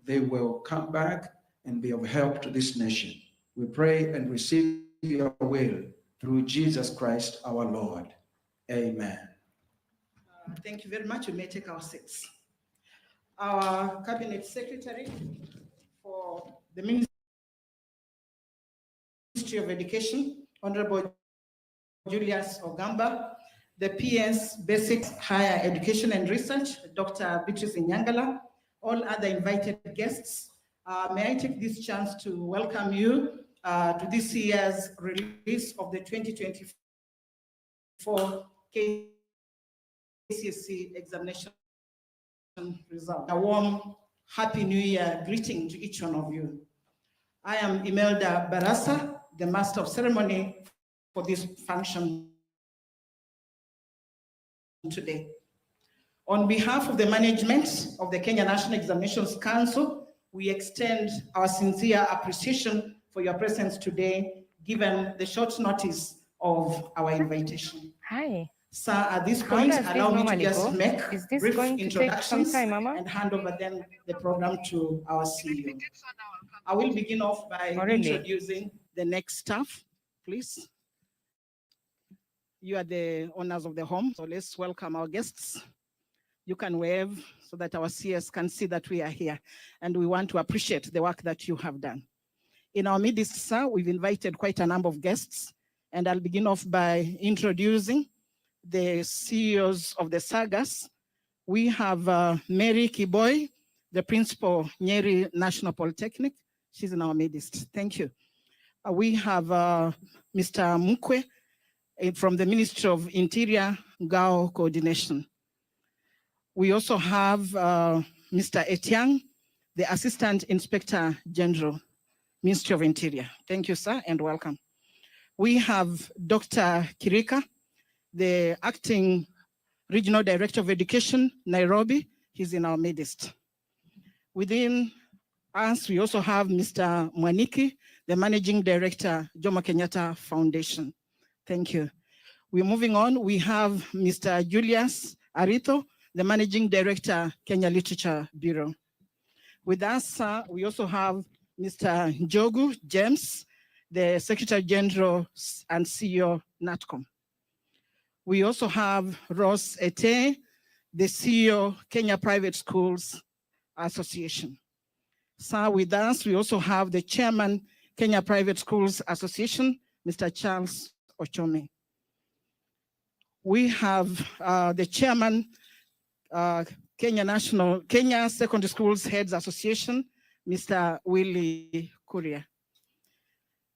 they will come back and be of help to this nation. We pray and receive your will through Jesus Christ our Lord. Amen. Thank you very much. We may take our seats. Our Cabinet Secretary for the Ministry of Education, Honorable Julius Ogamba, the PS Basic Higher Education and Research, Dr. Beatrice Inyangala, all other invited guests. May I take this chance to welcome you to this year's release of the 2024 Kcse examination result. A warm Happy New Year greeting to each one of you. I am Imelda Barasa, the Master of Ceremony for this function today. On behalf of the management of the Kenya National Examinations Council, we extend our sincere appreciation for your presence today, given the short notice of our invitation. Hi. Sir, at this point, allow me to just make brief introductions and hand over then the program to our CEO. I will begin off by introducing the next staff, please. You are the owners of the home, so let's welcome our guests. You can wave so that our CS can see that we are here, and we want to appreciate the work that you have done. In our midst, sir, we've invited quite a number of guests, and I'll begin off by introducing the CEOs of the sagas. We have Mary Kiboy, the principal, Nyeri National Polytechnic. She's in our midst. Thank you. We have Mr. Mukwe from the Ministry of Interior, Gao Coordination. We also have Mr. Etiang, the Assistant Inspector General, Ministry of Interior. Thank you, sir, and welcome. We have Dr. Kirika, the Acting Regional Director of Education, Nairobi. He's in our midst. Within us, we also have Mr. Mwaniki, the Managing Director, Jomo Kenyatta Foundation. Thank you. We're moving on. We have Mr. Julius Arito, the Managing Director, Kenya Literature Bureau. With us, we also have Mr. Njogu James, the Secretary General and CEO, NATCOM. We also have Ross Ete, the CEO, Kenya Private Schools Association. Sir, with us, we also have the Chairman, Kenya Private Schools Association, Mr. Charles Ochome. We have the Chairman, Kenya Secondary Schools Heads Association, Mr. Willie Kuria.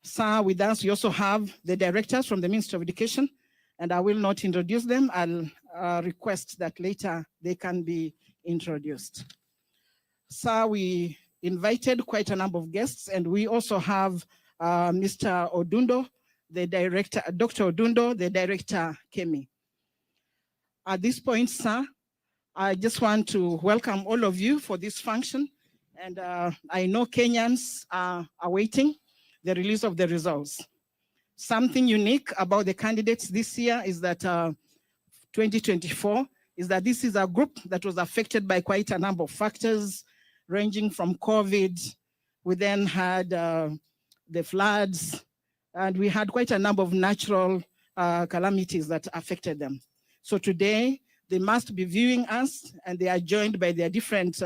Sir, with us, we also have the directors from the Ministry of Education, and I will not introduce them. I'll request that later they can be introduced. Sir, we invited quite a number of guests, and we also have Mr. Odundo, the director, Dr. Odundo, the director, Kemi. At this point, sir, I just want to welcome all of you for this function. And I know Kenyans are awaiting the release of the results. Something unique about the candidates this year is that 2024 is that this is a group that was affected by quite a number of factors, ranging from COVID. We then had the floods, and we had quite a number of natural calamities that affected them. So today, they must be viewing us, and they are joined by their different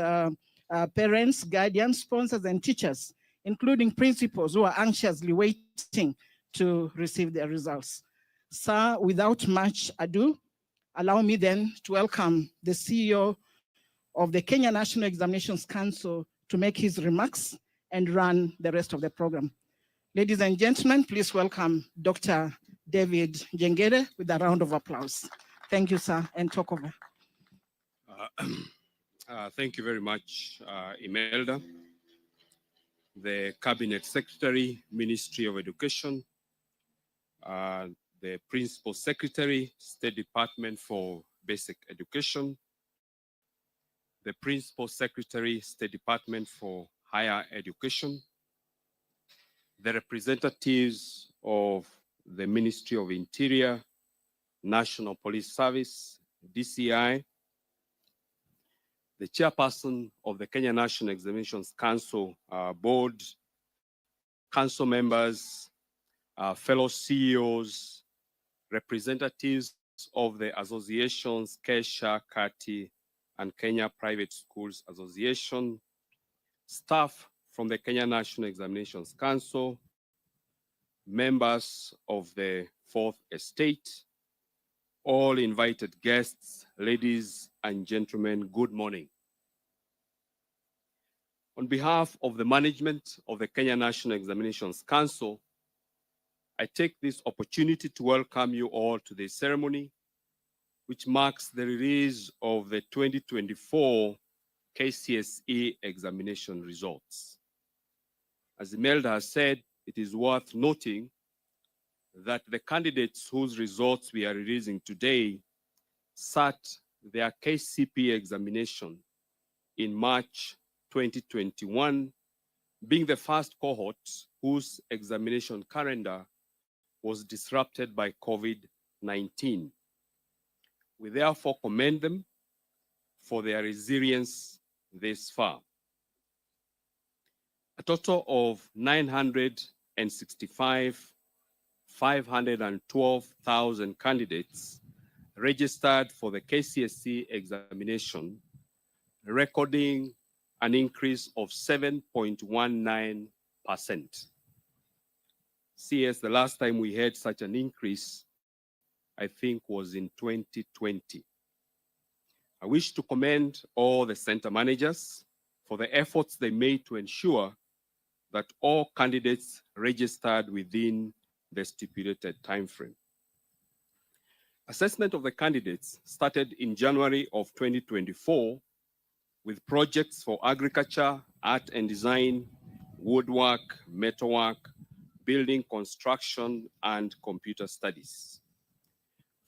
parents, guardians, sponsors, and teachers, including principals who are anxiously waiting to receive their results. Sir, without much ado, allow me then to welcome the CEO of the Kenya National Examinations Council to make his remarks and run the rest of the program. Ladies and gentlemen, please welcome Dr. David Jengere with a round of applause. Thank you, sir, and talk over. Thank you very much, Imelda, the Cabinet Secretary, Ministry of Education, the Principal Secretary, State Department for Basic Education, the Principal Secretary, State Department for Higher Education, the representatives of the Ministry of Interior, National Police Service, DCI, the chairperson of the Kenya National Examinations Council board, council members, fellow CEOs, representatives of the associations Kcse, Kcse, and Kenya Private Schools Association, staff from the Kenya National Examinations Council, members of the Fourth Estate, all invited guests, ladies and gentlemen, good morning. On behalf of the management of the Kenya National Examinations Council, I take this opportunity to welcome you all to this ceremony, which marks the release of the 2024 Kcse examination results. As Imelda has said, it is worth noting that the candidates whose results we are releasing today sat their KCPE examination in March 2021, being the first cohort whose examination calendar was disrupted by COVID-19. We therefore commend them for their resilience this far. A total of 512,000 candidates registered for the Kcse examination, recording an increase of 7.19%. CS, the last time we had such an increase, I think, was in 2020. I wish to commend all the center managers for the efforts they made to ensure that all candidates registered within the stipulated timeframe. Assessment of the candidates started in January of 2024 with projects for agriculture, art and design, woodwork, metalwork, building construction, and computer studies.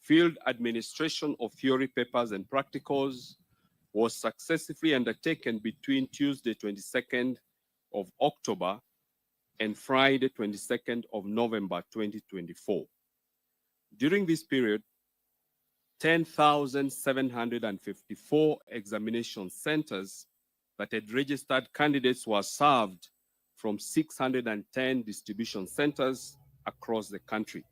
Field administration of theory papers and practicals was successfully undertaken between Tuesday 22nd of October and Friday 22nd of November 2024. During this period, 10,754 examination centers that had registered candidates were served from 610 distribution centers across the country.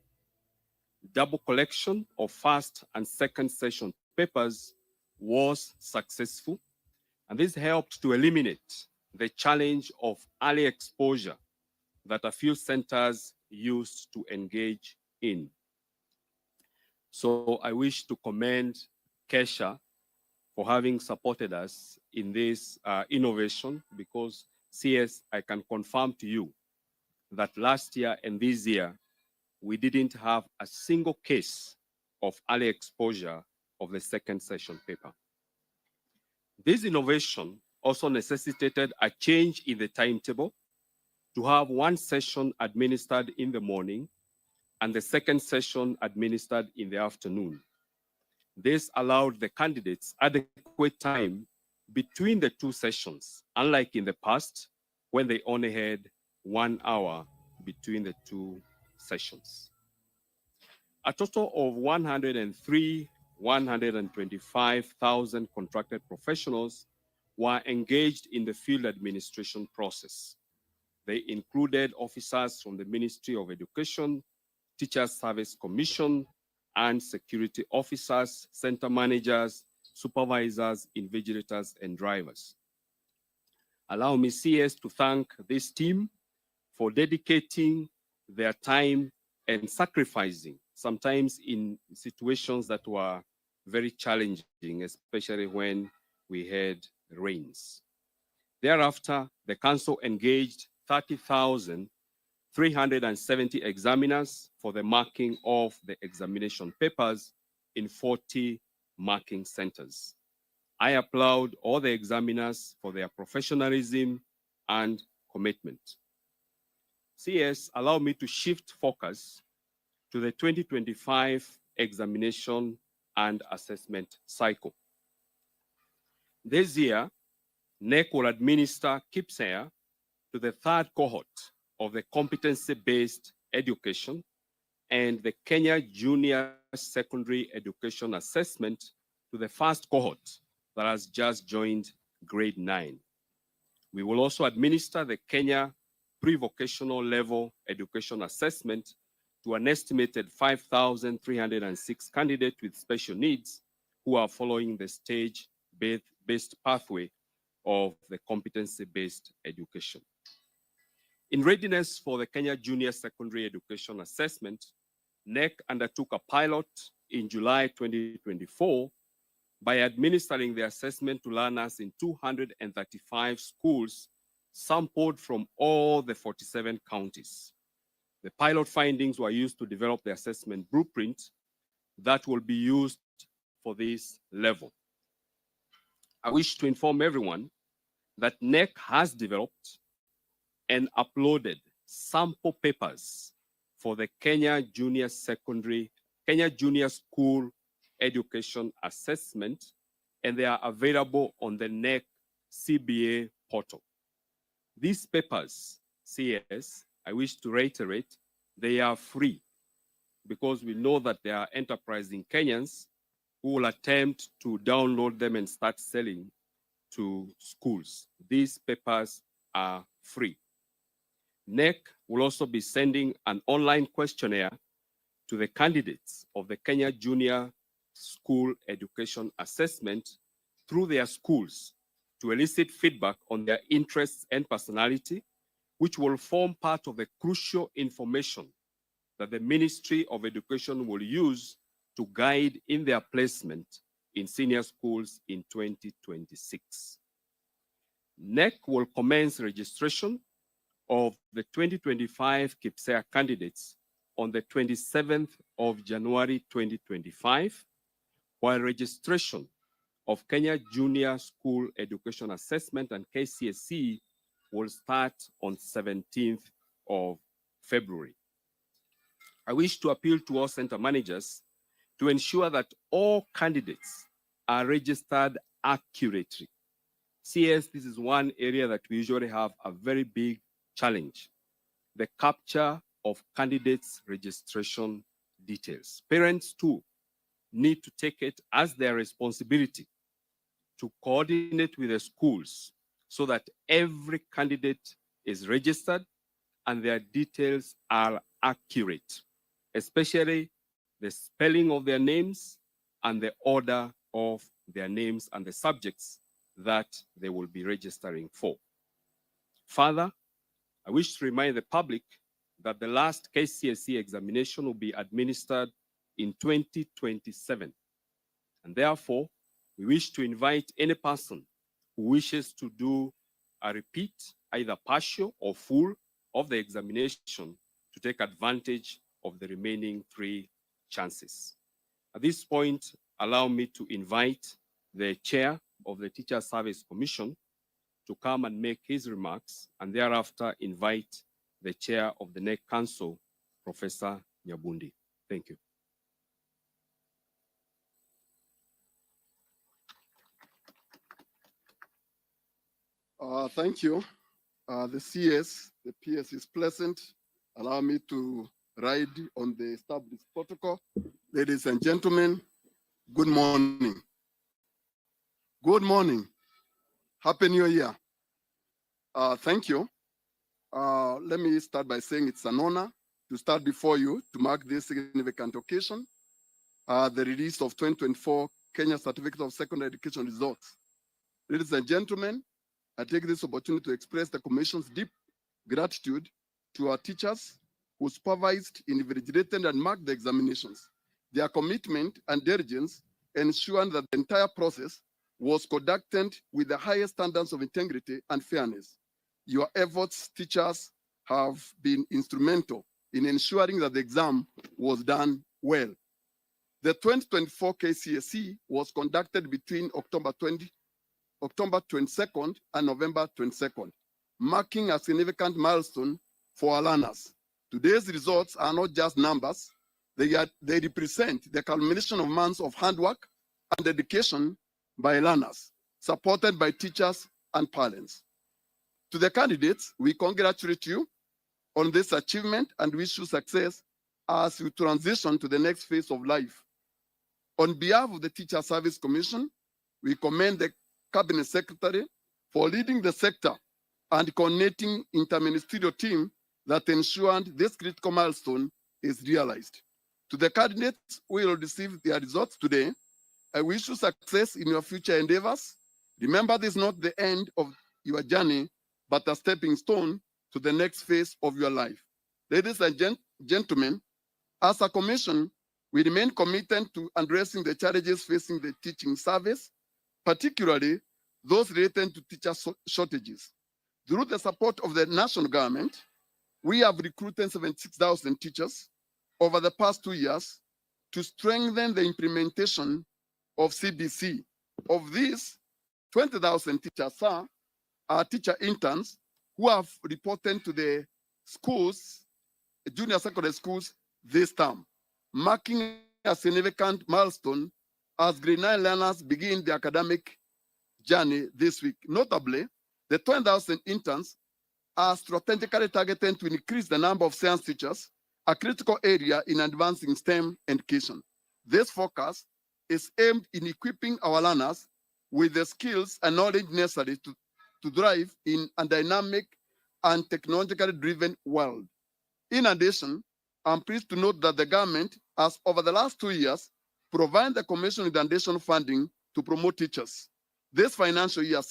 Double collection of first and second session papers was successful, and this helped to eliminate the challenge of early exposure that a few centers used to engage in. So I wish to commend Kcse for having supported us in this innovation, because CS, I can confirm to you that last year and this year, we didn't have a single case of early exposure of the second session paper. This innovation also necessitated a change in the timetable to have one session administered in the morning and the second session administered in the afternoon. This allowed the candidates adequate time between the two sessions, unlike in the past when they only had 1 hour between the two sessions. A total of 125,000 contracted professionals were engaged in the field administration process. They included officers from the Ministry of Education, Teachers Service Commission, and security officers, center managers, supervisors, invigilators, and drivers. Allow me, CS, to thank this team for dedicating their time and sacrificing, sometimes in situations that were very challenging, especially when we had rains. Thereafter, the council engaged 30,370 examiners for the marking of the examination papers in 40 marking centers. I applaud all the examiners for their professionalism and commitment. CS, allow me to shift focus to the 2025 examination and assessment cycle. This year, NEC will administer Kcse to the third cohort of the competency-based education and the Kenya Junior Secondary Education Assessment to the first cohort that has just joined grade 9. We will also administer the Kenya Pre-Vocational Level Education Assessment to an estimated 5,306 candidates with special needs who are following the stage-based pathway of the competency-based education. In readiness for the Kenya Junior Secondary Education Assessment, NEC undertook a pilot in July 2024 by administering the assessment to learners in 235 schools sampled from all the 47 counties. The pilot findings were used to develop the assessment blueprint that will be used for this level. I wish to inform everyone that NEC has developed and uploaded sample papers for the Kenya Junior School Education Assessment, and they are available on the NEC CBA portal. These papers, CS, I wish to reiterate, they are free because we know that there are enterprising Kenyans who will attempt to download them and start selling to schools. These papers are free. NEC will also be sending an online questionnaire to the candidates of the Kenya Junior School Education Assessment through their schools to elicit feedback on their interests and personality, which will form part of the crucial information that the Ministry of Education will use to guide in their placement in senior schools in 2026. NEC will commence registration of the 2025 Kcse candidates on the 27th of January 2025, while registration of Kenya Junior School Education Assessment and Kcse will start on 17th of February. I wish to appeal to all center managers to ensure that all candidates are registered accurately. CS, this is one area that we usually have a very big challenge, the capture of candidates' registration details. Parents too need to take it as their responsibility to coordinate with the schools so that every candidate is registered and their details are accurate, especially the spelling of their names and the order of their names and the subjects that they will be registering for. Further, I wish to remind the public that the last Kcse examination will be administered in 2027. And therefore, we wish to invite any person who wishes to do a repeat, either partial or full, of the examination to take advantage of the remaining 3 chances. At this point, allow me to invite the chair of the Teacher Service Commission to come and make his remarks, and thereafter invite the chair of the NEC Council, Professor Nyabundi. Thank you. Thank you. The CS, the PS is pleasant. Allow me to ride on the established protocol. Ladies and gentlemen, good morning. Good morning. Happy New Year. Thank you. Let me start by saying it's an honor to start before you to mark this significant occasion, the release of 2024 Kenya Certificate of Secondary Education results. Ladies and gentlemen, I take this opportunity to express the Commission's deep gratitude to our teachers who supervised, invigilated, and marked the examinations. Their commitment and diligence ensured that the entire process was conducted with the highest standards of integrity and fairness. Your efforts, teachers, have been instrumental in ensuring that the exam was done well. The 2024 Kcse was conducted between October 22nd and November 22nd, marking a significant milestone for our learners. Today's results are not just numbers, they represent the culmination of months of hard work and dedication by learners, supported by teachers and parents. To the candidates, we congratulate you on this achievement and wish you success as you transition to the next phase of life. On behalf of the Teacher Service Commission, we commend the Cabinet Secretary for leading the sector and coordinating interministerial team that ensured this critical milestone is realized. To the candidates who will receive their results today, I wish you success in your future endeavors. Remember, this is not the end of your journey, but a stepping stone to the next phase of your life. Ladies and gentlemen, as a commission, we remain committed to addressing the challenges facing the teaching service, particularly those related to teacher shortages. Through the support of the national government, we have recruited 76,000 teachers over the past 2 years to strengthen the implementation of CBC. Of these, 20,000 teachers are teacher interns who have reported to the schools, junior secondary schools, this term, marking a significant milestone as grade 9 learners begin the academic journey this week. Notably, the 20,000 interns are strategically targeted to increase the number of science teachers, a critical area in advancing STEM education. This focus is aimed in equipping our learners with the skills and knowledge necessary to thrive in a dynamic and technologically driven world. In addition, I'm pleased to note that the government has, over the last 2 years, provided the Commission with additional funding to promote teachers. This financial year,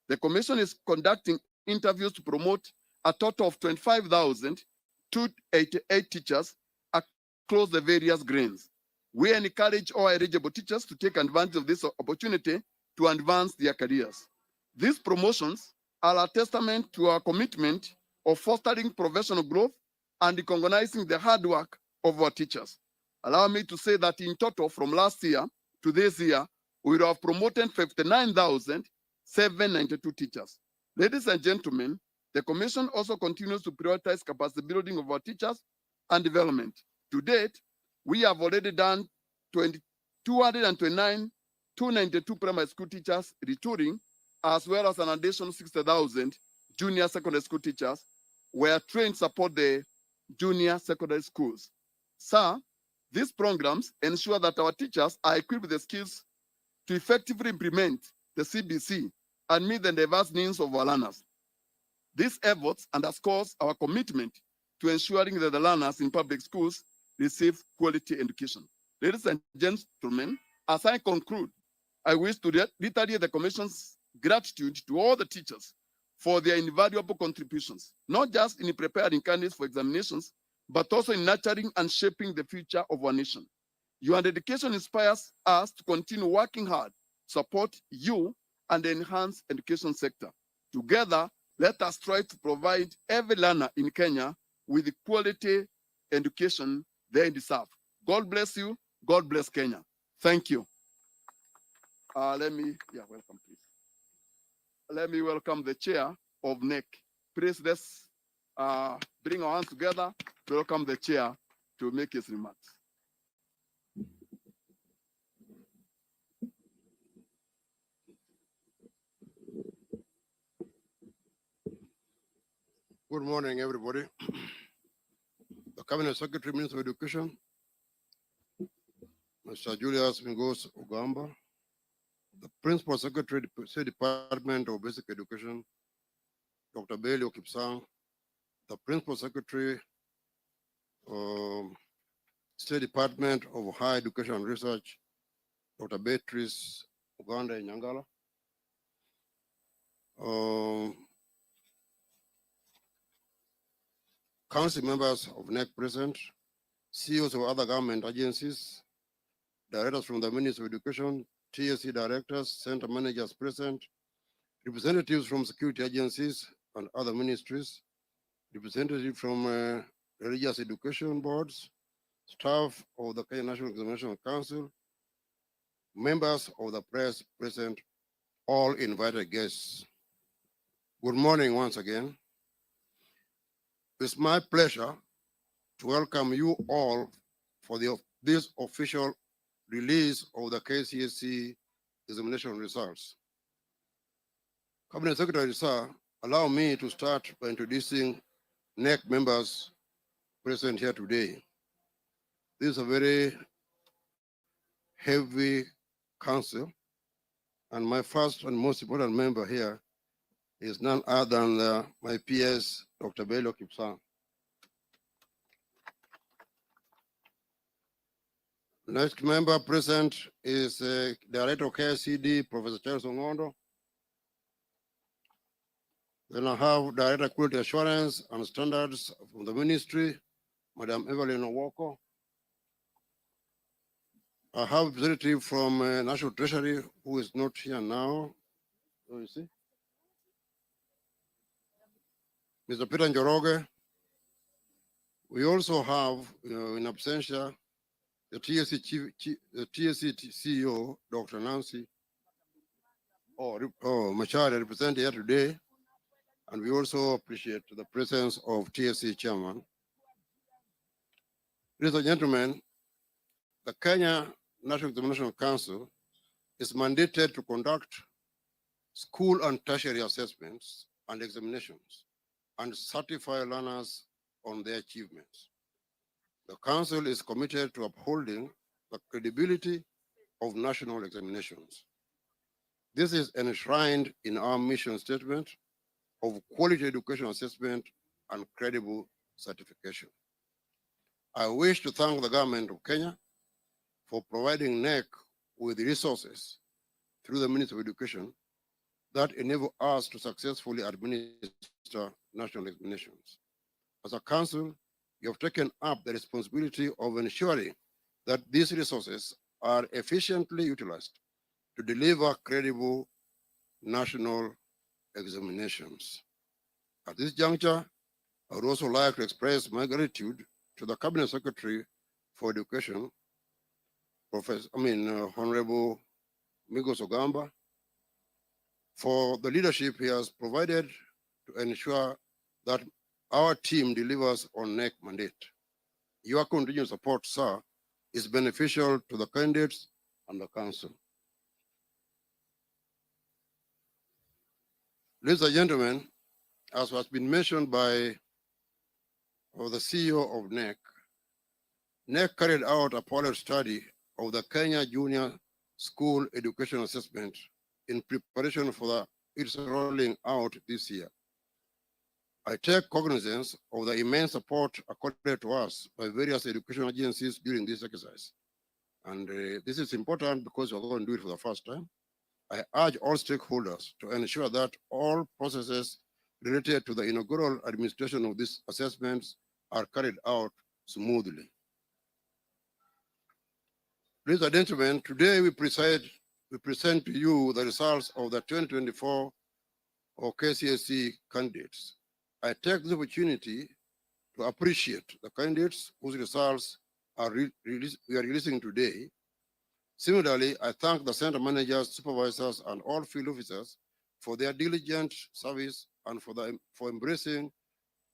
the Commission is conducting interviews to promote a total of 25,288 teachers across the various grades. We encourage all eligible teachers to take advantage of this opportunity to advance their careers. These promotions are a testament to our commitment of fostering professional growth and recognizing the hard work of our teachers. Allow me to say that in total, from last year to this year, we have promoted 59,792 teachers. Ladies and gentlemen, the Commission also continues to prioritize capacity building of our teachers and development. To date, we have already done 292 primary school teachers retooling, as well as an additional 60,000 junior secondary school teachers were trained to support the junior secondary schools. Sir, these programs ensure that our teachers are equipped with the skills to effectively implement the CBC and meet the diverse needs of our learners. These efforts underscores our commitment to ensuring that the learners in public schools receive quality education. Ladies and gentlemen, as I conclude, I wish to reiterate the Commission's gratitude to all the teachers for their invaluable contributions, not just in preparing candidates for examinations, but also in nurturing and shaping the future of our nation. Your dedication inspires us to continue working hard, support you, and enhance education sector. Together, let us try to provide every learner in Kenya with the quality education they deserve. God bless you. God bless Kenya. Thank you. Welcome, please. Let me welcome the chair of NEC. Please, let's bring our hands together to welcome the chair to make his remarks. Good morning, everybody. The Cabinet Secretary, Minister of Education, Mr. Julius Mingos Ogamba, the Principal Secretary, State Department of Basic Education, Dr. Bailey Okipsang, the Principal Secretary, State Department of Higher Education and Research, Dr. Beatrice Uganda Nyangala, council members of NEC present, CEOs of other government agencies, directors from the Ministry of Education, TSC directors, center managers present, representatives from security agencies and other ministries, representatives from religious education boards, staff of the Kenya National Examination Council, members of the press present, all invited guests. Good morning once again. It's my pleasure to welcome you all for this official release of the Kcse examination results. Cabinet Secretary, sir, allow me to start by introducing NEC members present here today. This is a very heavy council, And my first and most important member here is none other than my PS, Dr. Bello Kcse. Next member present is Director of Kcse, Professor Charles Ongondo. Then I have Director of Quality Assurance and Standards from the Ministry, Madam Evelyn Owoko. I have representative from National Treasury who is not here now. Oh, you see? Mr. Peter Njoroge. We also have, in absentia, the Kcse CEO, Dr. Nancy Machare, represented here today. And we also appreciate the presence of Kcse Chairman. Ladies and gentlemen, the Kenya National Examination Council is mandated to conduct school and tertiary assessments and examinations and certify learners on their achievements. The council is committed to upholding the credibility of national examinations. This is enshrined in our mission statement of quality education assessment and credible certification. I wish to thank the government of Kenya for providing NEC with resources through the Ministry of Education that enable us to successfully administer national examinations. As a council, you have taken up the responsibility of ensuring that these resources are efficiently utilized to deliver credible national examinations. At this juncture, I would also like to express my gratitude to the Cabinet Secretary for Education, Honorable Migos Ogamba, for the leadership he has provided to ensure that our team delivers on NEC mandate. Your continued support, sir, is beneficial to the candidates and the council. Ladies and gentlemen, as has been mentioned by the CEO of NEC, NEC carried out a pilot study of the Kenya Junior School Education Assessment in preparation for its rolling out this year. I take cognizance of the immense support accorded to us by various education agencies during this exercise. And this is important because we're going to do it for the first time. I urge all stakeholders to ensure that all processes related to the inaugural administration of these assessments are carried out smoothly. Ladies and gentlemen, today we present to you the results of the 2024 Kcse candidates. I take this opportunity to appreciate the candidates whose results we are releasing today. Similarly, I thank the center managers, supervisors, and all field officers for their diligent service and for embracing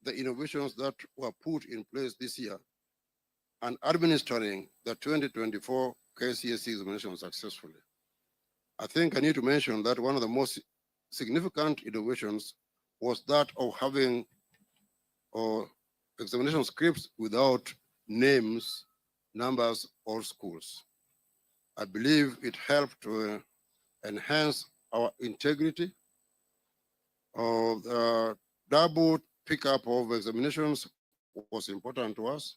the innovations that were put in place this year and administering the 2024 Kcse examination successfully. I think I need to mention that one of the most significant innovations was that of having examination scripts without names, numbers, or schools. I believe it helped to enhance our integrity. The double pickup of examinations was important to us.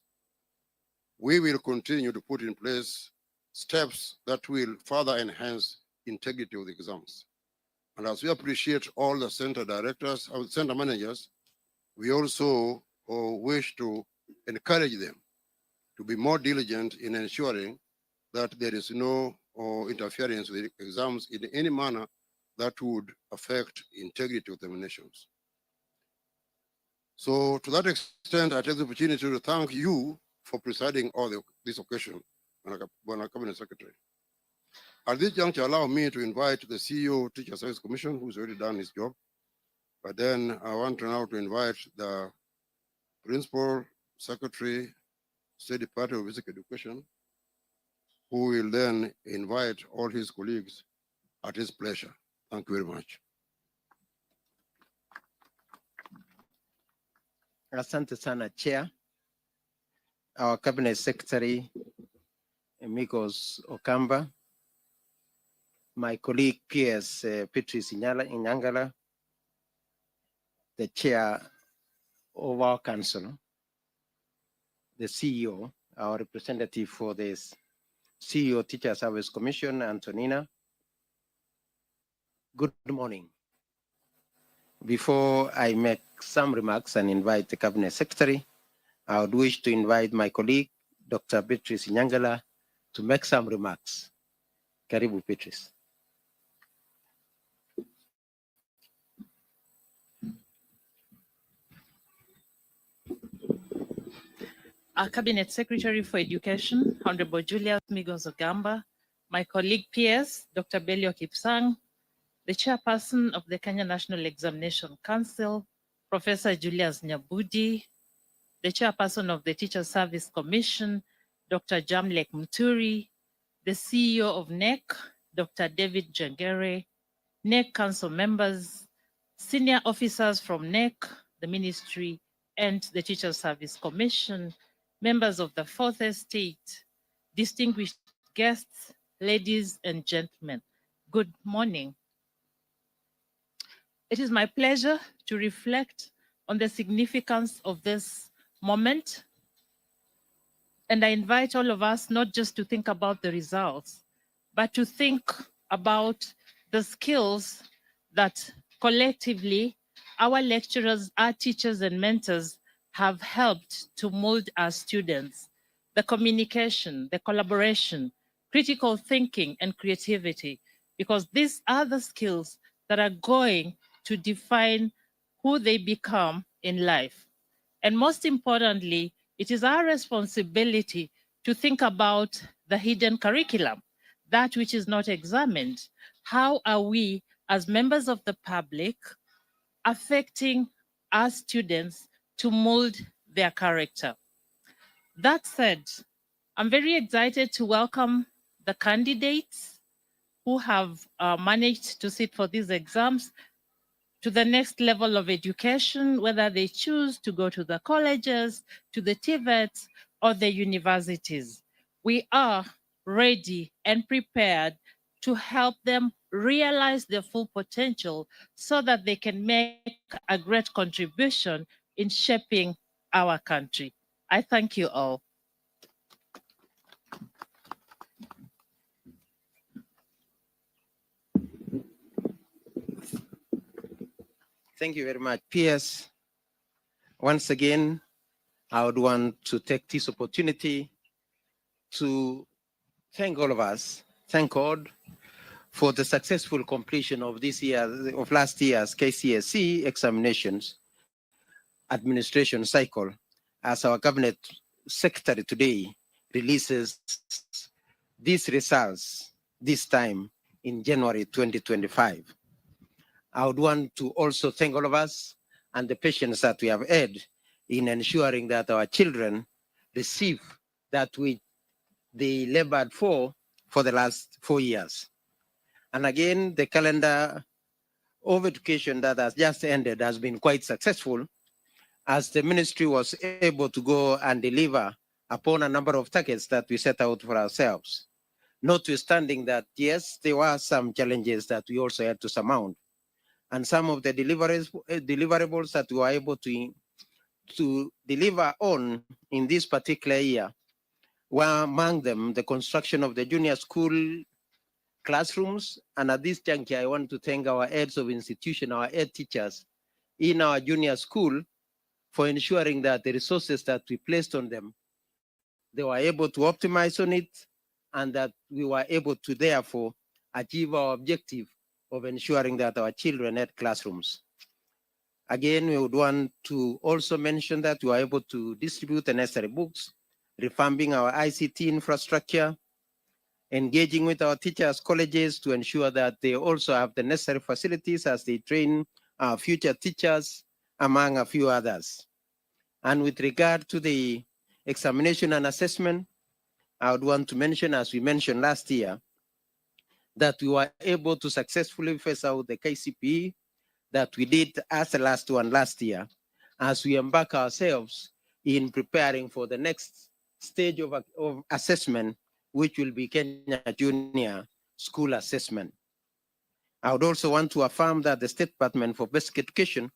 We will continue to put in place steps that will further enhance integrity of the exams. And as we appreciate all the center directors, our center managers, we also wish to encourage them to be more diligent in ensuring that there is no interference with exams in any manner that would affect integrity of examinations. So to that extent, I take the opportunity to thank you for presiding over this occasion, Cabinet Secretary. At this juncture, allow me to invite the CEO of Teacher Service Commission, who's already done his job. But then I want to now to invite the Principal Secretary, State Department of Basic Education, who will then invite all his colleagues at his pleasure. Thank you very much. Asante sana, Chair. Our Cabinet Secretary, Migos Okamba, my colleague Kcse Patrice Inyangala, the chair of our council, the CEO, our representative for this CEO Teacher Service Commission, Antonina. Good morning. Before I make some remarks and invite the Cabinet Secretary, I would wish to invite my colleague, Dr. Patrice Inyangala, to make some remarks. Karibu, Patrice. Our Cabinet Secretary for Education, Honorable Julius Migos Ogamba, my colleague PS, Dr. Belio Kipsang, the Chairperson of the Kenya National Examination Council, Professor Julius Nyabudi, the Chairperson of the Teacher Service Commission, Dr. Jamlek Muturi, the CEO of NEC, Dr. David Jangere, NEC Council members, senior officers from NEC, the Ministry, and the Teacher Service Commission, members of the Fourth Estate, distinguished guests, ladies and gentlemen, good morning. It is my pleasure to reflect on the significance of this moment. And I invite all of us not just to think about the results, but to think about the skills that collectively our lecturers, our teachers and mentors have helped to mold our students. The communication, the collaboration, critical thinking and creativity, because these are the skills that are going to define who they become in life. And most importantly, it is our responsibility to think about the hidden curriculum, that which is not examined. How are we, as members of the public, affecting our students to mold their character? That said, I'm very excited to welcome the candidates who have managed to sit for these exams to the next level of education, whether they choose to go to the colleges, to the TVETs, or the universities. We are ready and prepared to help them realize their full potential so that they can make a great contribution in shaping our country. I thank you all. Thank you very much, PS. Once again, I would want to take this opportunity to thank all of us, thank God for the successful completion of last year's Kcse examinations administration cycle, as our Cabinet Secretary today releases these results this time in January 2025. I would want to also thank all of us and the patience that we have had in ensuring that our children receive that which they labored for the last 4 years. And again, the calendar of education that has just ended has been quite successful, as the ministry was able to go and deliver upon a number of targets that we set out for ourselves. Notwithstanding that, yes, there were some challenges that we also had to surmount. And some of the deliverables that we were able to deliver on in this particular year were among them the construction of the junior school classrooms. And at this juncture, I want to thank our heads of institution, our head teachers in our junior school for ensuring that the resources that we placed on them, they were able to optimize on it, and that we were able to therefore achieve our objective of ensuring that our children had classrooms. Again, we would want to also mention that we were able to distribute the necessary books, revamping our ICT infrastructure, engaging with our teachers' colleges to ensure that they also have the necessary facilities as they train our future teachers, among a few others. And with regard to the examination and assessment, I would want to mention, as we mentioned last year, that we were able to successfully phase out the KCPE that we did as the last one last year, as we embark ourselves in preparing for the next stage of assessment, which will be Kenya Junior School Assessment. I would also want to affirm that the State Department for Basic Education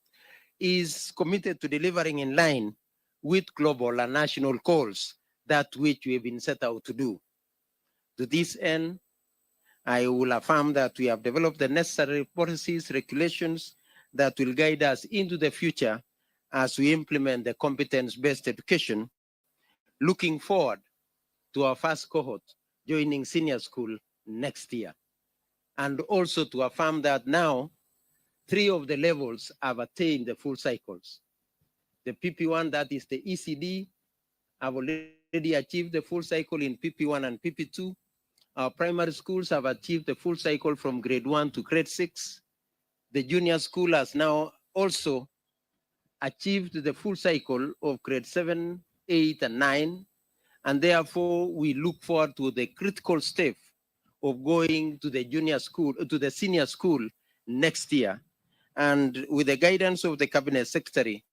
is committed to delivering in line with global and national goals, that which we have been set out to do. To this end, I will affirm that we have developed the necessary policies, regulations that will guide us into the future as we implement the competence-based education, looking forward to our first cohort joining senior school next year. And also to affirm that now 3 of the levels have attained the full cycles. The PP1, that is the ECD, have already achieved the full cycle in PP1 and PP2. Our primary schools have achieved the full cycle from grade 1 to grade 6. The junior school has now also achieved the full cycle of grade 7, 8, and 9. And therefore, we look forward to the critical step of going to the junior school, to the senior school next year. And with the guidance of the Cabinet Secretary,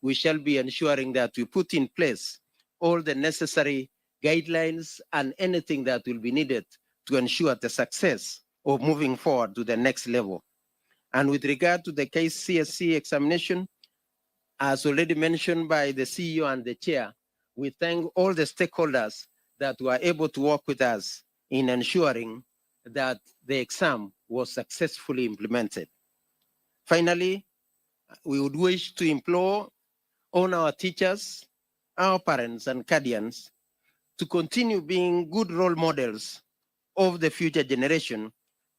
we shall be ensuring that we put in place all the necessary guidelines and anything that will be needed to ensure the success of moving forward to the next level. And with regard to the Kcse examination, as already mentioned by the CEO and the chair, we thank all the stakeholders that were able to work with us in ensuring that the exam was successfully implemented. Finally, we would wish to implore on our teachers, our parents and guardians to continue being good role models of the future generation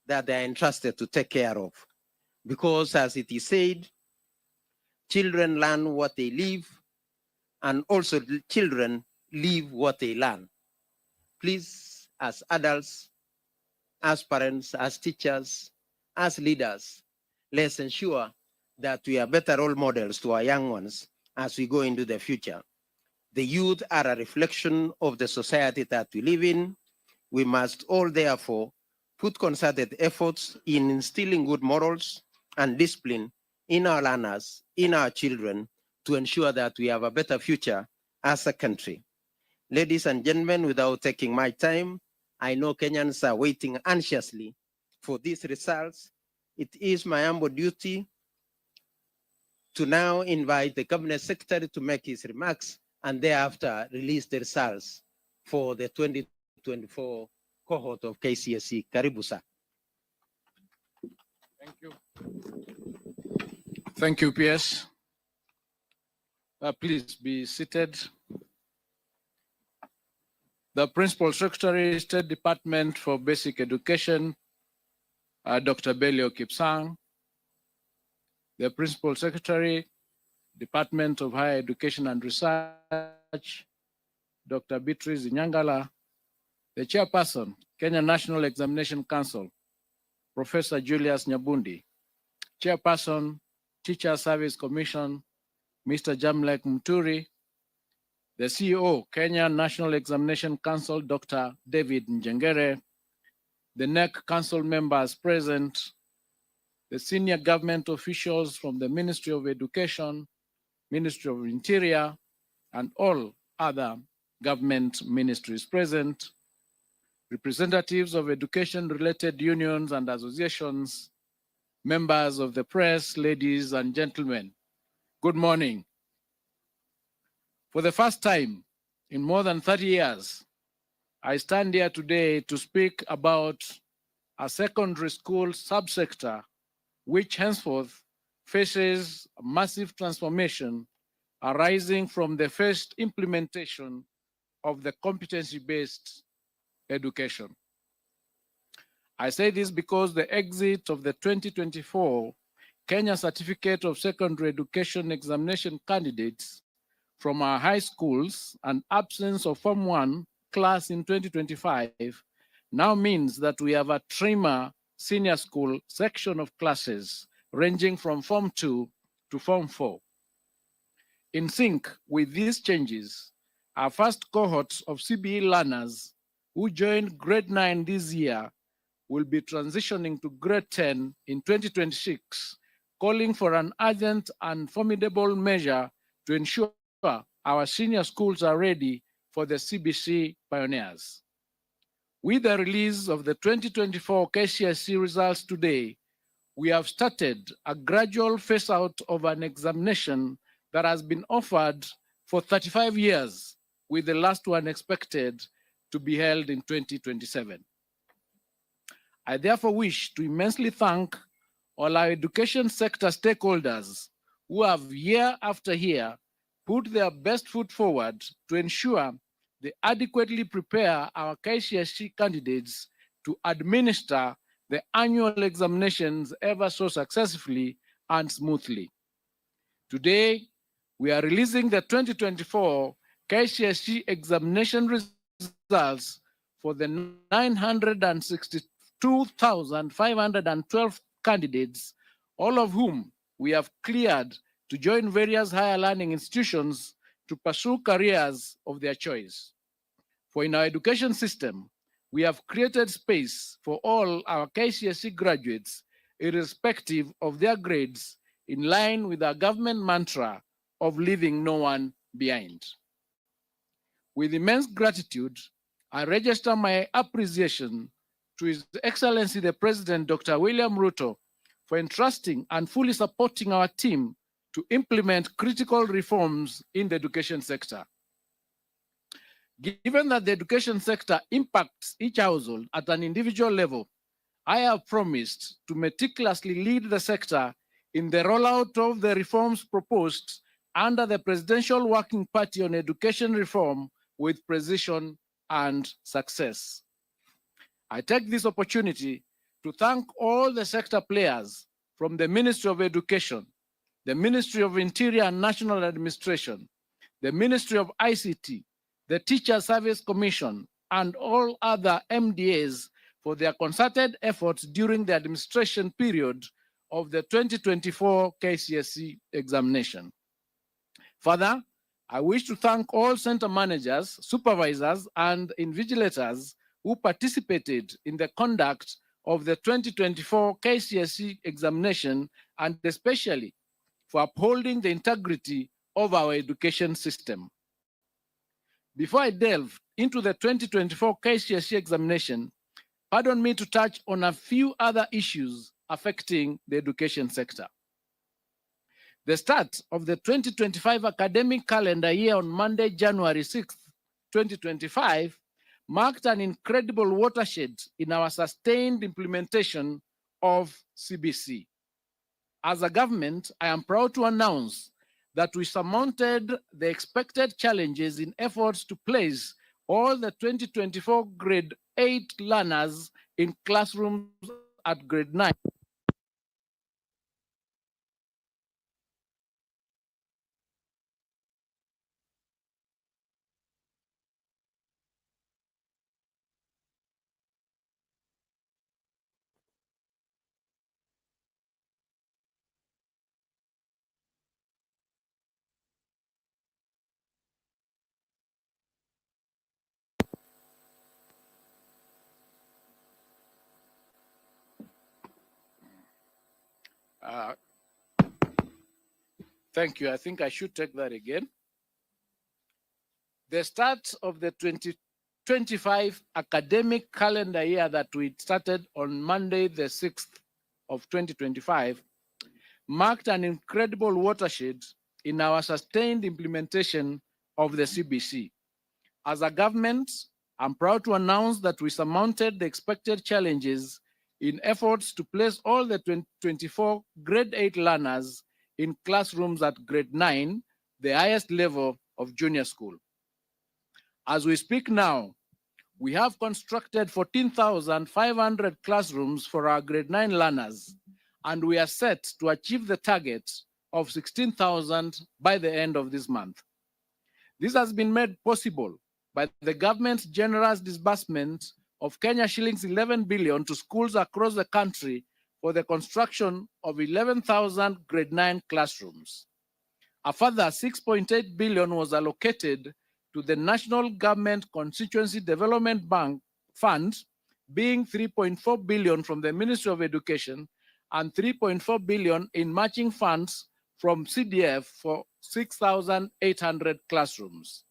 that they are entrusted to take care of. Because as it is said, children learn what they live, and also children live what they learn. Please, as adults, as parents, as teachers, as leaders, let's ensure that we are better role models to our young ones as we go into the future. The youth are a reflection of the society that we live in. We must all therefore put concerted efforts in instilling good morals and discipline in our learners, in our children, to ensure that we have a better future as a country. Ladies and gentlemen, without taking my time, I know Kenyans are waiting anxiously for these results. It is my humble duty to now invite the Cabinet Secretary to make his remarks and thereafter release the results for the 2024 cohort of Kcse. Karibu sir. Thank you. Thank you, PS. Please be seated. The Principal Secretary, State Department for Basic Education, Dr. Belio Kipsang. The Principal Secretary, Department of Higher Education and Research, Dr. Beatrice Nyangala. The Chairperson, Kenya National Examination Council, Professor Julius Nyabundi. Chairperson, Teacher Service Commission, Mr. Jamlek Muturi. The CEO, Kenya National Examination Council, Dr. David Njengere. The NEC Council members present, the senior government officials from the Ministry of Education, Ministry of Interior, and all other government ministries present, representatives of education-related unions and associations, members of the press, ladies and gentlemen, good morning. For the first time in more than 30 years, I stand here today to speak about a secondary school subsector which henceforth faces a massive transformation arising from the first implementation of the competency-based education. I say this because the exit of the 2024 Kenya Certificate of Secondary Education examination candidates from our high schools and absence of Form 1 class in 2025 now means that we have a trimmer senior school section of classes ranging from Form 2 to Form 4. In sync with these changes, our first cohort of CBE learners who joined grade 9 this year will be transitioning to grade 10 in 2026, calling for an urgent and formidable measure to ensure our senior schools are ready for the CBC pioneers. With the release of the 2024 Kcse results today, we have started a gradual phase out of an examination that has been offered for 35 years, with the last one expected to be held in 2027. I therefore wish to immensely thank all our education sector stakeholders who have year after year put their best foot forward to ensure they adequately prepare our Kcse candidates to administer the annual examinations ever so successfully and smoothly. Today, we are releasing the 2024 Kcse examination results for the 962,512 candidates, all of whom we have cleared to join various higher learning institutions to pursue careers of their choice. For in our education system, we have created space for all our Kcse graduates, irrespective of their grades, in line with our government mantra of leaving no one behind. With immense gratitude, I register my appreciation to His Excellency the President, Dr. William Ruto, for entrusting and fully supporting our team to implement critical reforms in the education sector. Given that the education sector impacts each household at an individual level, I have promised to meticulously lead the sector in the rollout of the reforms proposed under the Presidential Working Party on Education Reform with precision and success. I take this opportunity to thank all the sector players from the Ministry of Education, the Ministry of Interior and National Administration, the Ministry of ICT, the Teacher Service Commission, and all other MDAs for their concerted efforts during the administration period of the 2024 Kcse examination. Further, I wish to thank all center managers, supervisors, and invigilators who participated in the conduct of the 2024 Kcse examination, and especially for upholding the integrity of our education system. Before I delve into the 2024 Kcse examination, pardon me to touch on a few other issues affecting the education sector. The start of the 2025 academic calendar year on Monday, January 6, 2025, marked an incredible watershed in our sustained implementation of CBC. As a government, I am proud to announce that we surmounted the expected challenges in efforts to place all the 2024 grade 8 learners in classrooms at grade 9. Thank you. I think I should take that again. The start of the 2025 academic calendar year that we started on Monday, the 6th of 2025, marked an incredible watershed in our sustained implementation of the CBC. As a government, I'm proud to announce that we surmounted the expected challenges in efforts to place all the 2024 grade 8 learners in classrooms at grade 9, the highest level of junior school. As we speak now, we have constructed 14,500 classrooms for our grade 9 learners, and we are set to achieve the target of 16,000 by the end of this month. This has been made possible by the government's generous disbursement of Kenya shillings 11 billion to schools across the country for the construction of 11,000 grade 9 classrooms. A further 6.8 billion was allocated to the National Government Constituency Development Bank Fund, being 3.4 billion from the Ministry of Education and 3.4 billion in matching funds from CDF for 6,800 classrooms.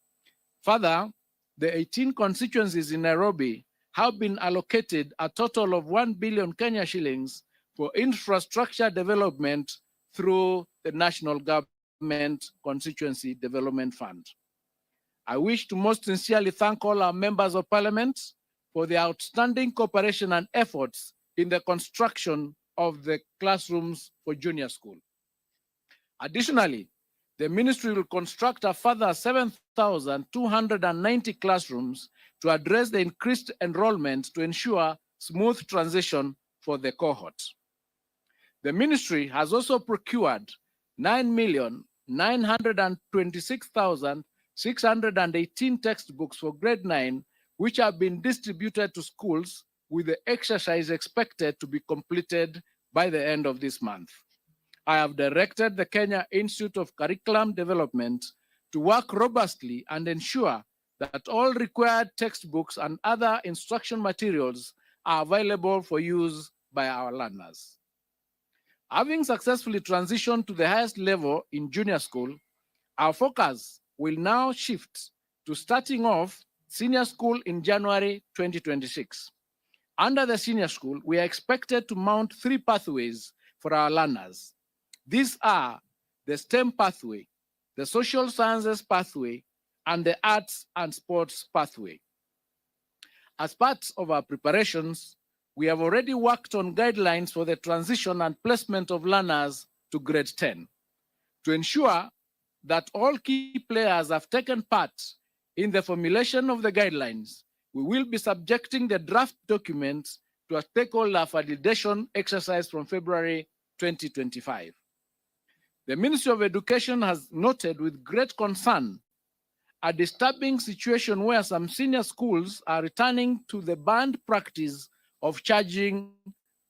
Further, the 18 constituencies in Nairobi have been allocated a total of 1 billion Kenya shillings for infrastructure development through the National Government Constituency Development Fund. I wish to most sincerely thank all our members of parliament for their outstanding cooperation and efforts in the construction of the classrooms for junior school. Additionally, the ministry will construct a further 7,290 classrooms to address the increased enrollment to ensure smooth transition for the cohort. The ministry has also procured 9,926,618 textbooks for grade 9, which have been distributed to schools, with the exercise expected to be completed by the end of this month. I have directed the Kenya Institute of Curriculum Development to work robustly and ensure that all required textbooks and other instruction materials are available for use by our learners. Having successfully transitioned to the highest level in junior school, our focus will now shift to starting off senior school in January 2026. Under the senior school, we are expected to mount 3 pathways for our learners. These are the STEM pathway, the social sciences pathway, and the arts and sports pathway. As part of our preparations, we have already worked on guidelines for the transition and placement of learners to grade 10. To ensure that all key players have taken part in the formulation of the guidelines, we will be subjecting the draft documents to a stakeholder validation exercise from February 2025. The Ministry of Education has noted with great concern a disturbing situation where some senior schools are returning to the banned practice of charging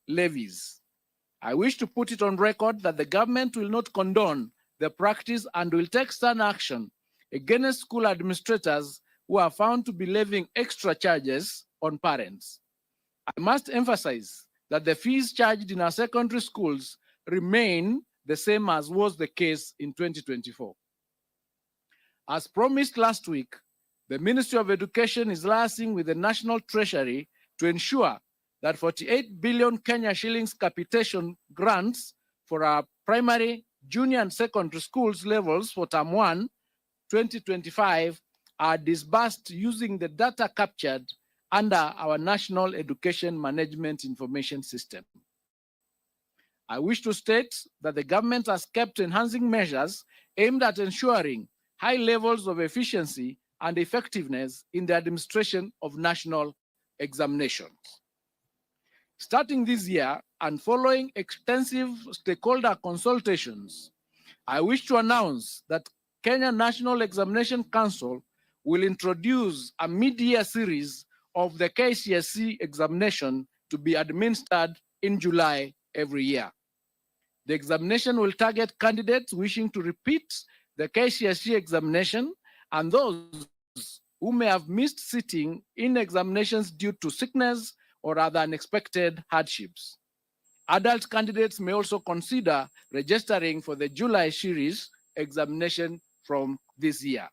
levies. I wish to put it on record that the government will not condone the practice and will take stern action against school administrators who are found to be levying extra charges on parents. I must emphasize that the fees charged in our secondary schools remain the same as was the case in 2024. As promised last week, the Ministry of Education is liaising with the National Treasury to ensure that 48 billion Kenya shillings capitation grants for our primary, junior, and secondary schools levels for Term 1, 2025 are disbursed using the data captured under our National Education Management Information System. I wish to state that the government has kept enhancing measures aimed at ensuring high levels of efficiency and effectiveness in the administration of national examinations. Starting this year and following extensive stakeholder consultations, I wish to announce that Kenya National Examination Council will introduce a mid-year series of the Kcse examination to be administered in July every year. The examination will target candidates wishing to repeat the Kcse examination and those who may have missed sitting in examinations due to sickness or other unexpected hardships. Adult candidates may also consider registering for the July series examination from this year.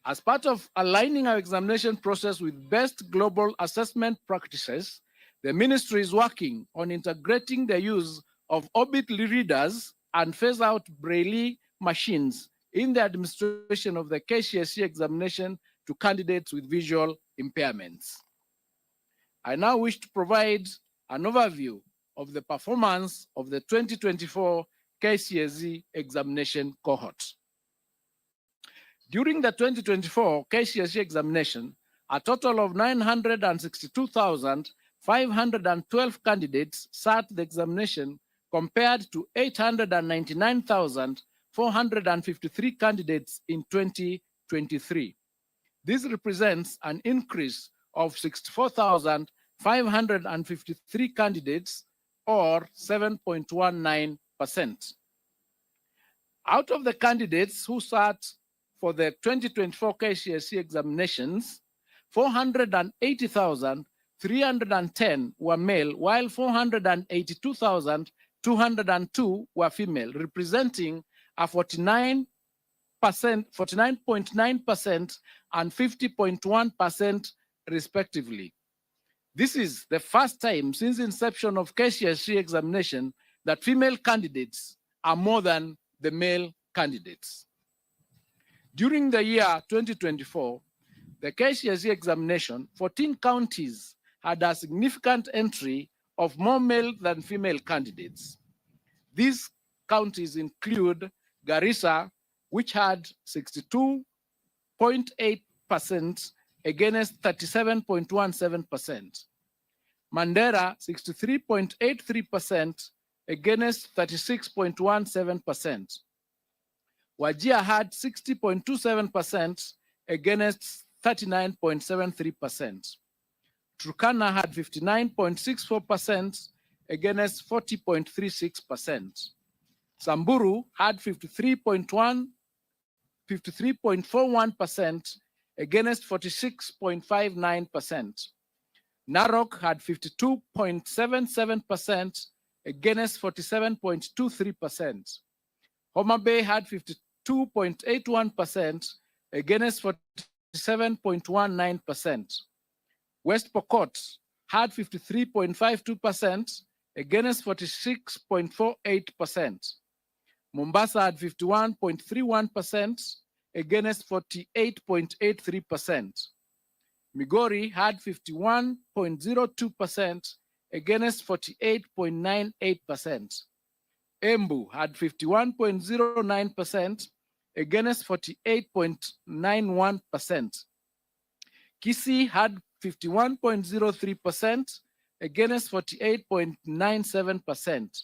As part of aligning our examination process with best global assessment practices, the ministry is working on integrating the use of Orbit readers and phase out Braille machines in the administration of the Kcse examination to candidates with visual impairments. I now wish to provide an overview of the performance of the 2024 Kcse examination cohort. During the 2024 Kcse examination, a total of 962,512 candidates sat the examination compared to 899,453 candidates in 2023. This represents an increase of 64,553 candidates, or 7.19%. Out of the candidates who sat for the 2024 Kcse examinations, 480,310 were male, while 482,202 were female, representing a 49.9% and 50.1% respectively. This is the first time since inception of Kcse examination that female candidates are more than the male candidates. During the year 2024, the Kcse examination, 14 counties had a significant entry of more male than female candidates. These counties include Garissa, which had 62.8% against 37.17%. Mandera, 63.83% against 36.17%. Wajir had 60.27% against 39.73%. Turkana had 59.64% against 40.36%. Samburu had 53.41% against 46.59%. Narok had 52.77% against 47.23%. Homa Bay had 52.81% against 47.19%. West Pokot had 53.52% against 46.48%. Mombasa had 51.31% against 48.83%. Migori had 51.02% against 48.98%. Embu had 51.09% against 48.91%. Kcse had 51.03% against 48.97%.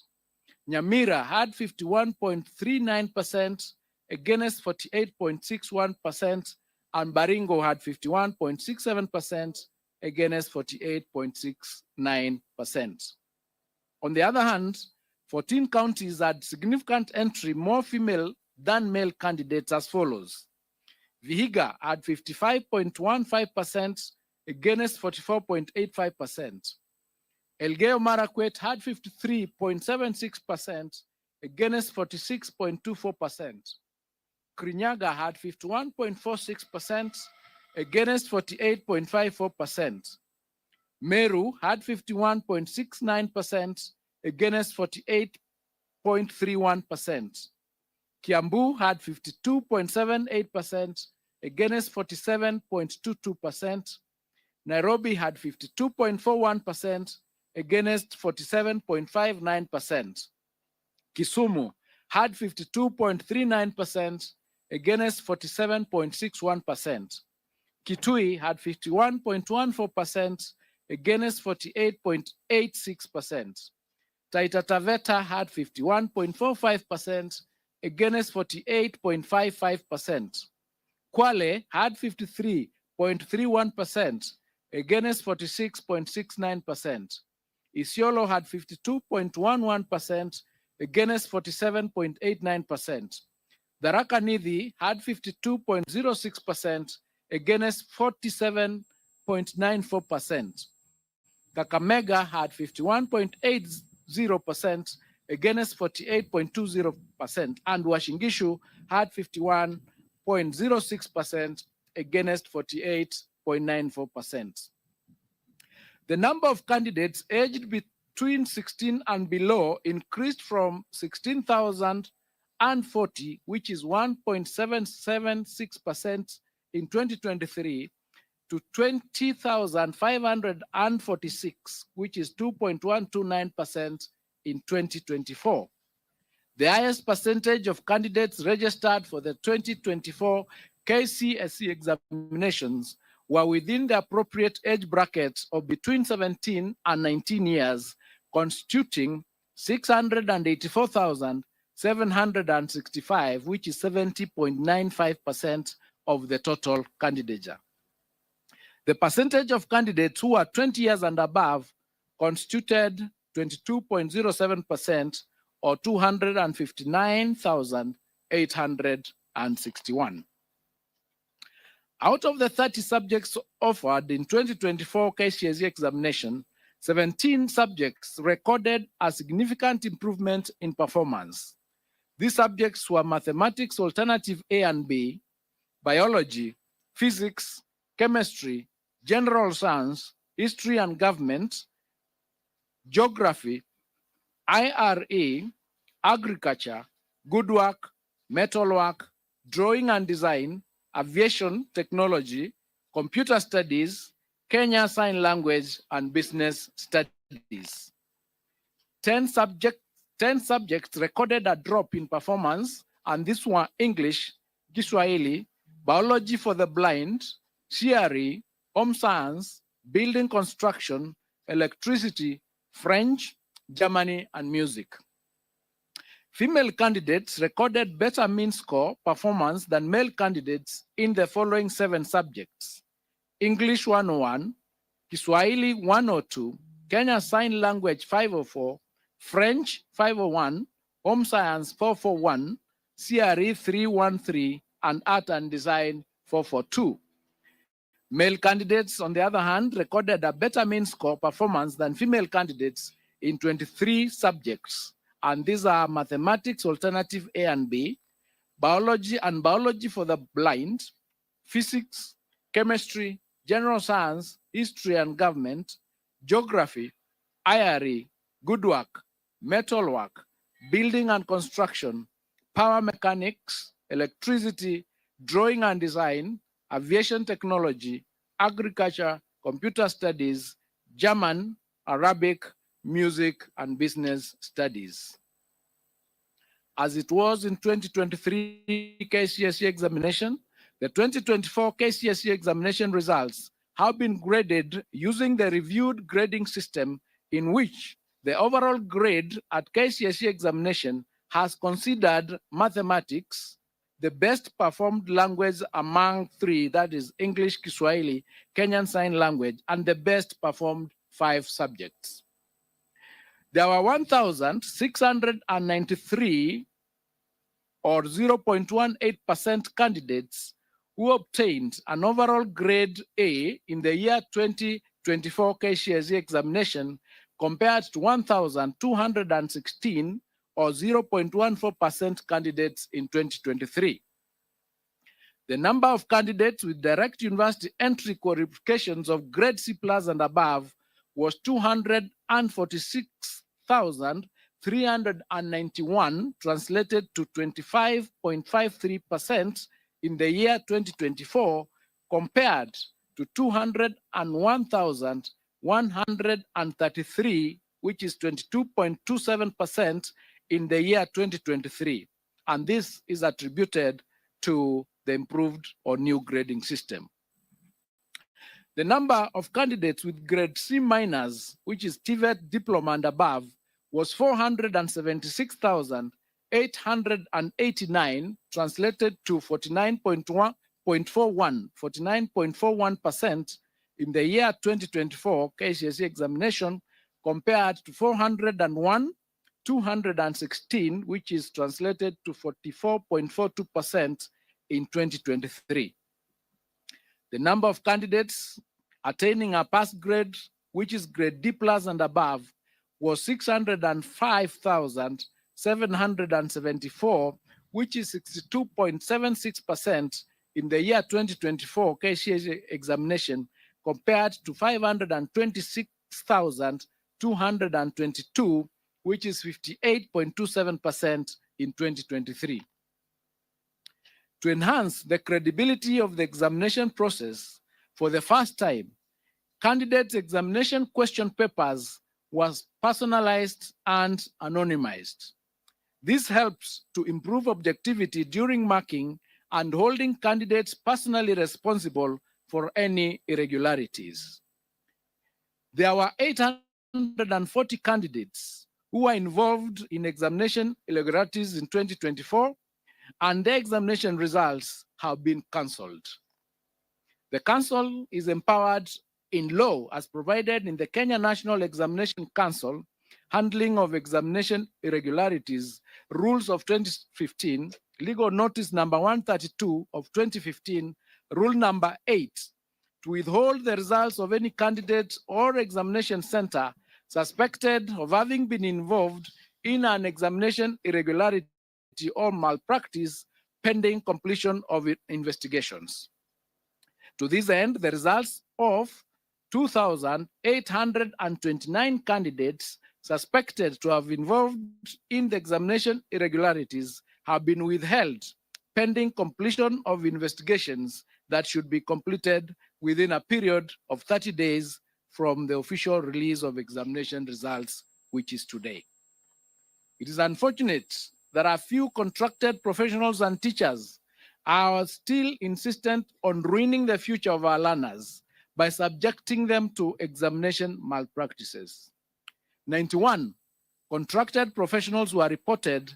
Nyamira had 51.39% against 48.61%, and Baringo had 51.67% against 48.69%. On the other hand, 14 counties had significant entry more female than male candidates as follows. Vihiga had 55.15% against 44.85%. Elgeyo Marakwet had 53.76% against 46.24%. Kirinyaga had 51.46% against 48.54%. Meru had 51.69% against 48.31%. Kiambu had 52.78% against 47.22%. Nairobi had 52.41% against 47.59%. Kisumu had 52.39% against 47.61%. Kitui had 51.14% against 48.86%. Taita Taveta had 51.45% against 48.55%. Kwale had 53.31% against 46.69%. Isiolo had 52.11% against 47.89%. Tharaka Nithi had 52.06% against 47.94%. Kakamega had 51.80% against 48.20%, and Washingishu had 51.06% against 48.94%. The number of candidates aged between 16 and below increased from 16,040, which is 1.776% in 2023, to 20,546, which is 2.129% in 2024. The highest percentage of candidates registered for the 2024 Kcse examinations were within the appropriate age brackets of between 17 and 19 years, constituting 684,765, which is 70.95% of the total candidature. The percentage of candidates who are 20 years and above constituted 22.07%, or 259,861. Out of the 30 subjects offered in 2024 Kcse examination, 17 subjects recorded a significant improvement in performance. These subjects were mathematics alternative A and B, biology, physics, chemistry, general science, History and Government, Geography, IRE, Agriculture, Woodwork, Metalwork, Drawing and Design, Aviation Technology, Computer Studies, Kenya Sign Language, and Business Studies. 10 subjects recorded a drop in performance, and these were English, Kiswahili, Biology for the Blind, CRE, Home Science, Building Construction, Electricity, French, Germany, and Music. Female candidates recorded better mean score performance than male candidates in the following 7 subjects: English 101, Kiswahili 102, Kenya Sign Language 504, French 501, Home Science 441, CRE 313, and Art and Design 442. Male candidates, on the other hand, recorded a better mean score performance than female candidates in 23 subjects, and these are Mathematics Alternative A and B, Biology and Biology for the Blind, Physics, Chemistry, General Science, History and Government, Geography, IRE, Woodwork, Metalwork, Building and Construction, Power Mechanics, Electricity, Drawing and Design, Aviation Technology, Agriculture, Computer Studies, German, Arabic, Music, and Business Studies. As it was in 2023 Kcse examination, the 2024 Kcse examination results have been graded using the reviewed grading system, in which the overall grade at Kcse examination has considered mathematics the best performed language among 3, that is English, Kiswahili, Kenyan Sign Language, and the best performed 5 subjects. There were 1,693 or 0.18% candidates who obtained an overall grade A in the year 2024 Kcse examination, compared to 1,216 or 0.14% candidates in 2023. The number of candidates with direct university entry qualifications of grade C+ and above was 246,391, translated to 25.53% in the year 2024, compared to 201,133, which is 22.27% in the year 2023. And this is attributed to the improved or new grading system. The number of candidates with grade C-, which is TVET diploma and above, was 476,889, translated to 49.41% in the year 2024 Kcse examination, compared to 401,216, which is translated to 44.42% in 2023. The number of candidates attaining a pass grade, which is grade D+ and above, was 605,774, which is 62.76% in the year 2024 Kcse examination, compared to 526,222, which is 58.27% in 2023. To enhance the credibility of the examination process, for the first time, candidates' examination question papers was personalized and anonymized. This helps to improve objectivity during marking and holding candidates personally responsible for any irregularities. There were 840 candidates who were involved in examination irregularities in 2024, and their examination results have been cancelled. The Council is empowered in law as provided in the Kenya National Examination Council, Handling of Examination Irregularities, Rules of 2015, Legal Notice number 132 of 2015, Rule number 8, to withhold the results of any candidate or examination center suspected of having been involved in an examination irregularity or malpractice pending completion of investigations. To this end, the results of 2,829 candidates suspected to have involved in the examination irregularities have been withheld pending completion of investigations that should be completed within a period of 30 days from the official release of examination results, which is today. It is unfortunate that a few contracted professionals and teachers are still insistent on ruining the future of our learners by subjecting them to examination malpractices. 91 contracted professionals were reported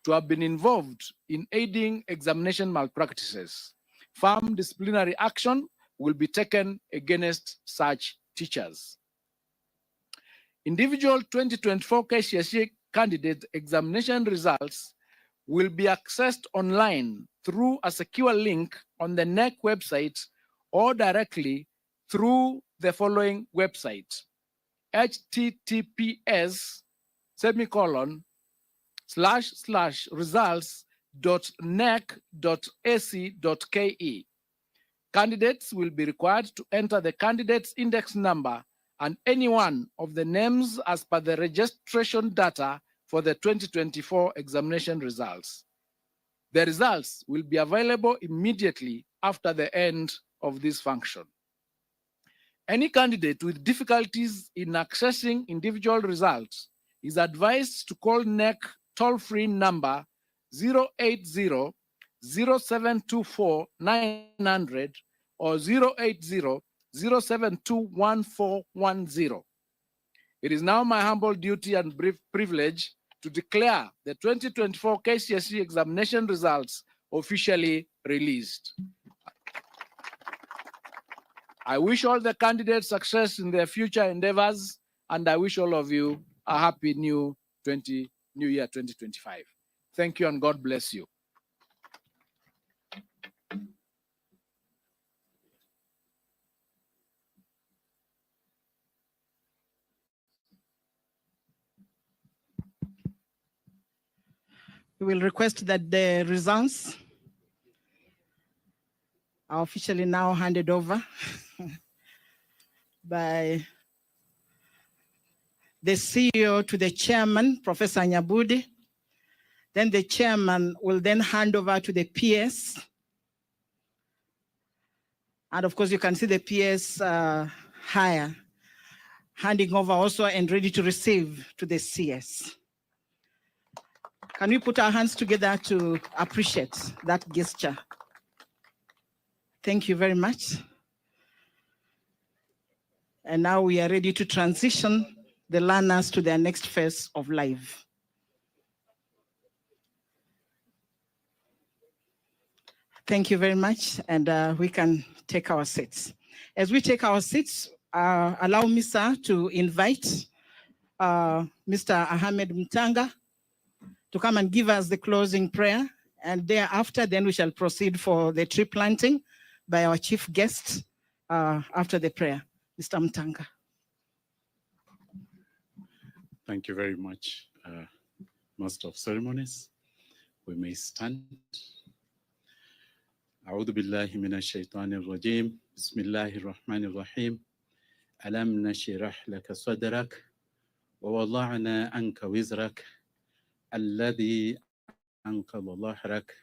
to have been involved in aiding examination malpractices. Firm disciplinary action will be taken against such teachers. Individual 2024 Kcse candidate examination results will be accessed online through a secure link on the NEC website or directly through the following website: https://results.nec.ac.ke. Candidates will be required to enter the candidate's index number and any one of the names as per the registration data for the 2024 examination results. The results will be available immediately after the end of this function. Any candidate with difficulties in accessing individual results is advised to call NEC toll-free number 080-0724-900 or 080-0721-410. It is now my humble duty and privilege to declare the 2024 Kcse examination results officially released. I wish all the candidates success in their future endeavors, and I wish all of you a happy new year 2025. Thank you and God bless you. We will request that the results are officially now handed over by the CEO to the chairman, Professor Nyabudi. Then the chairman will then hand over to the PS. And of course, you can see the PS higher, handing over also and ready to receive to the CS. Can we put our hands together to appreciate that gesture? Thank you very much. And now we are ready to transition the learners to their next phase of life. Thank you very much, and we can take our seats. As we take our seats, allow me, sir, to invite Mr. Ahmed Mtanga to come and give us the closing prayer, and thereafter, then we shall proceed for the tree planting by our chief guest after the prayer. Mr. Mtanga. Thank you very much, Master of Ceremonies. We may stand. أعوذ بالله من الشيطان الرجيم بسم الله الرحمن الرحيم ألم نشرح لك صدرك ووضعنا عنك وزرك الذي أنقض ظهرك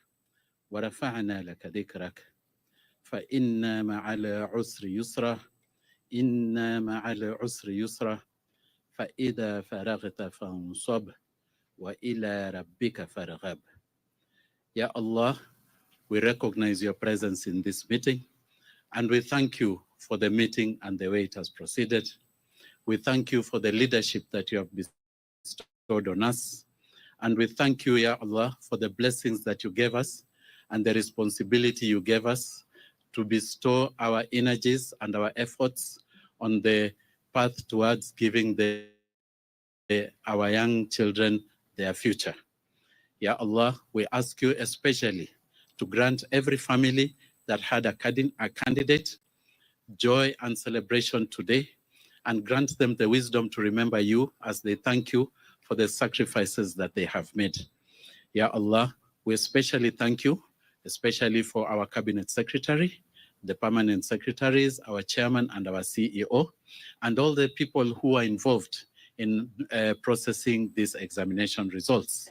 ورفعنا لك ذكرك فإن مع العسر يسرا إن مع العسر يسرا فإذا فرغت فانصب وإلى ربك فارغب. Ya Allah, we recognize your presence in this meeting, and we thank you for the meeting and the way it has proceeded. We thank you for the leadership that you have bestowed on us, and we thank you, Ya Allah, for the blessings that you gave us and the responsibility you gave us to bestow our energies and our efforts on the path towards giving our young children their future. Ya Allah, we ask you especially to grant every family that had a candidate joy and celebration today, and grant them the wisdom to remember you as they thank you for the sacrifices that they have made. Ya Allah, we especially thank you, especially for our cabinet secretary, the permanent secretaries, our chairman and our CEO, and all the people who are involved in processing these examination results.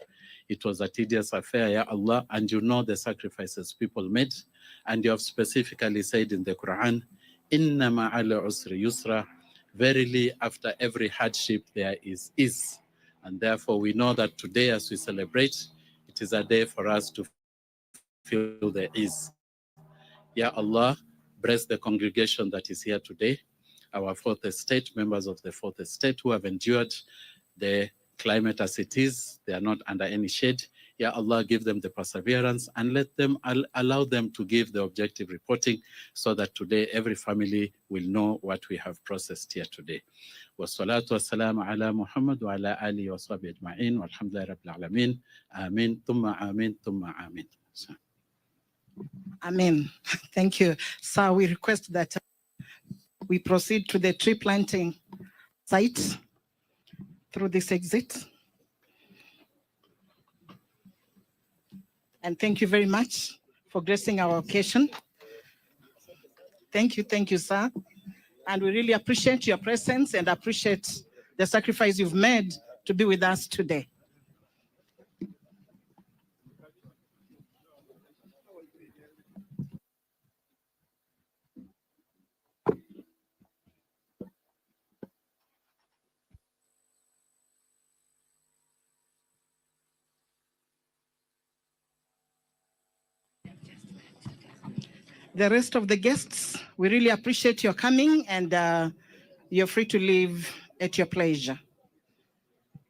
It was a tedious affair, Ya Allah, and you know the sacrifices people made. And you have specifically said in the Quran, Inna ma'ala usri yusra, verily after every hardship there is ease. And therefore we know that today as we celebrate, it is a day for us to feel the ease. Ya Allah, bless the congregation that is here today, our fourth estate, members of the fourth estate who have endured the climate as it is. They are not under any shade. Ya Allah, give them the perseverance and let them allow them to give the objective reporting so that today every family will know what we have processed here today. Wassalatu wassalamu ala Muhammad wa ala alihi wa sahbihi ajma'in walhamdulillahi rabbil alamin. Amin, thumma amin, thumma amin. Amen. Thank you. Sir, we request that we proceed to the tree planting site through this exit. And thank you very much for gracing our occasion. Thank you, sir. And we really appreciate your presence and appreciate the sacrifice you've made to be with us today. The rest of the guests, we really appreciate your coming, and you're free to leave at your pleasure.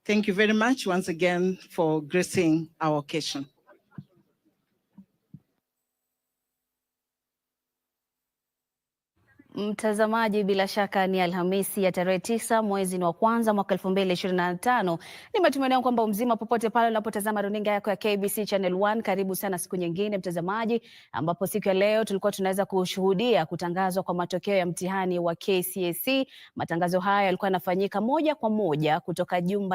Thank you very much once again for gracing our occasion. Mtazamaji, bila shaka ni Alhamisi ya tarehe 9 mwezi wa kwanza mwaka 2025. Ni matumaini yangu kwamba mzima popote pale unapotazama runinga yako ya KBC Channel 1. Karibu sana siku nyingine mtazamaji, ambapo siku ya leo tulikuwa tunaweza kushuhudia kutangazwa kwa matokeo ya mtihani wa Kcse. Matangazo haya yalikuwa yanafanyika moja kwa moja kutoka jumba